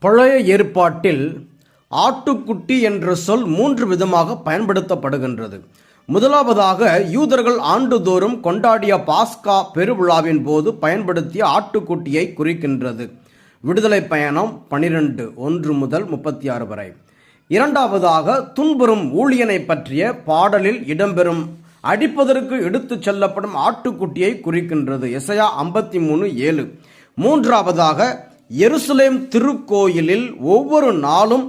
பழைய ஏற்பாட்டில் ஆட்டுக்குட்டி என்ற சொல் 3 விதமாக பயன்படுத்தப்படுகின்றது. முதலாவதாக யூதர்கள் ஆண்டுதோறும் கொண்டாடிய பாஸ்கா பெருவிழாவின் போது பயன்படுத்திய ஆட்டுக்குட்டியை குறிக்கின்றது. விடுதலை பயணம் 12:1 முதல் 36 வரை. இரண்டாவதாக துன்புறும் ஊழியனை பற்றிய பாடலில் இடம்பெறும் அடிப்பதற்கு எடுத்துச் செல்லப்படும் ஆட்டுக்குட்டியை குறிக்கின்றது. எசையா 53:7. மூன்றாவதாக எருசலேம் திருக்கோயிலில் ஒவ்வொரு நாளும்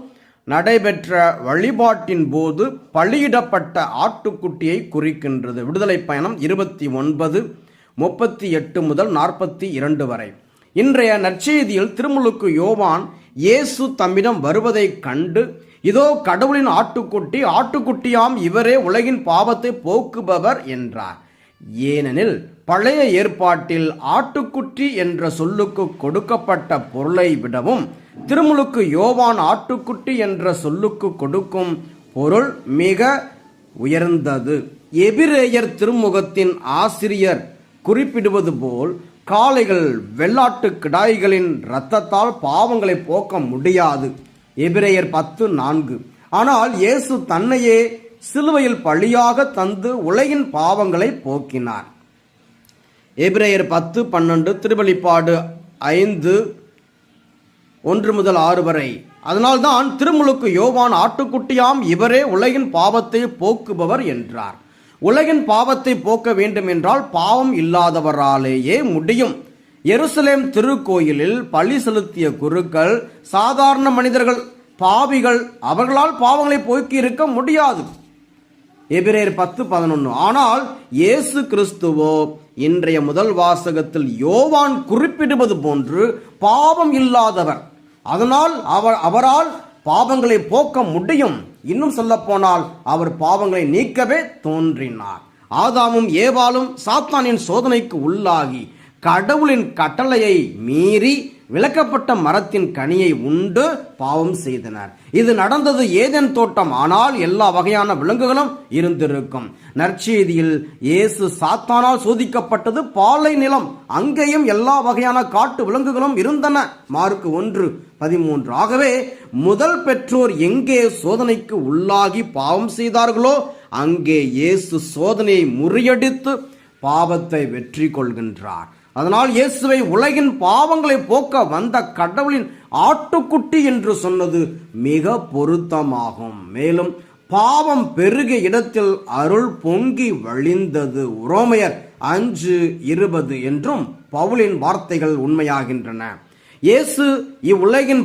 நடைபெற்ற வழிபாட்டின் போது பலியிடப்பட்ட ஆட்டுக்குட்டியை குறிக்கின்றது. விடுதலை பயணம் 29:38 முதல் 42 வரை. இன்றைய நற்செய்தியில் திருமுழுக்கு யோவான் இயேசு தம்மிடம் வருவதை கண்டு, இதோ கடவுளின் ஆட்டுக்குட்டியாம் இவரே உலகின் பாவத்தை போக்குபவர் என்றார். ஏனெனில் பழைய ஏற்பாட்டில் ஆட்டுக்குட்டி என்ற சொல்லுக்கு கொடுக்கப்பட்ட பொருளை விடவும் திருமுழுக்கு யோவான் ஆட்டுக்குட்டி என்ற சொல்லுக்கு கொடுக்கும் பொருள் மிக உயர்ந்தது. எபிரேயர் திருமுகத்தின் ஆசிரியர் குறிப்பிடுவது போல், காளைகள் வெள்ளாட்டு கிடாய்களின் இரத்தத்தால் பாவங்களை போக்க முடியாது. எபிரேயர் 10:4. ஆனால் இயேசு தன்னையே சிலுவையில் பலியாக தந்து உலகின் பாவங்களை போக்கினார். எபிரேயர் 10:12, திருவெளிப்பாடு 5:1 முதல் 6 வரை. அதனால்தான் திருமுழுக்கு யோவான் ஆட்டுக்குட்டியாம் இவரே உலகின் பாவத்தை போக்குபவர் என்றார். உலகின் பாவத்தை போக்க வேண்டும் என்றால் பாவம் இல்லாதவராலேயே முடியும். எருசலேம் திருக்கோயிலில் பலி செலுத்திய குருக்கள் சாதாரண மனிதர்கள், பாவிகள். அவர்களால் பாவங்களை போக்கி இருக்க முடியாது. எபிரேயர் 10:11. ஆனால் இயேசு கிறிஸ்துவோ இன்றைய முதல் வாசகத்தில் யோவான் குறிப்பிடுவது போன்று பாவம் இல்லாதவர். அதனால் அவரால் பாவங்களை போக்க முடியும். இன்னும் சொல்ல போனால் அவர் பாவங்களை நீக்கவே தோன்றினார். ஆதாமும் ஏவாளும் சாத்தானின் சோதனைக்கு உள்ளாகி கடவுளின் கட்டளையை மீறி விலக்கப்பட்ட மரத்தின் கனியை உண்டு பாவம் செய்தனர். இது நடந்தது ஏதேன் தோட்டம். ஆனால் எல்லா வகையான விலங்குகளும் இருந்திருக்கும். நற்செய்தியில் இயேசு சாத்தானால் சோதிக்கப்பட்டது பாலை நிலம். அங்கேயும் எல்லா வகையான காட்டு விலங்குகளும் இருந்தன. மார்க்கு 1:13. ஆகவே முதல் பெற்றோர் எங்கே சோதனைக்கு உள்ளாகி பாவம் செய்தார்களோ அங்கே இயேசு சோதனையை முறியடித்து பாவத்தை வெற்றி கொள்கின்றார். அதனால் இயேசுவை உலகின் பாவங்களை போக்க வந்த கடவுளின் ஆட்டுக்குட்டி என்று சொன்னது மிக பொருத்தமாகும். மேலும் பாவம் பெருகிய இடத்தில் அருள் பொங்கி வழிந்தது. ரோமையர் 5:20 என்றும் பவுலின் வார்த்தைகள் உண்மையாகின்றன. இயேசு இவ்வுலகின்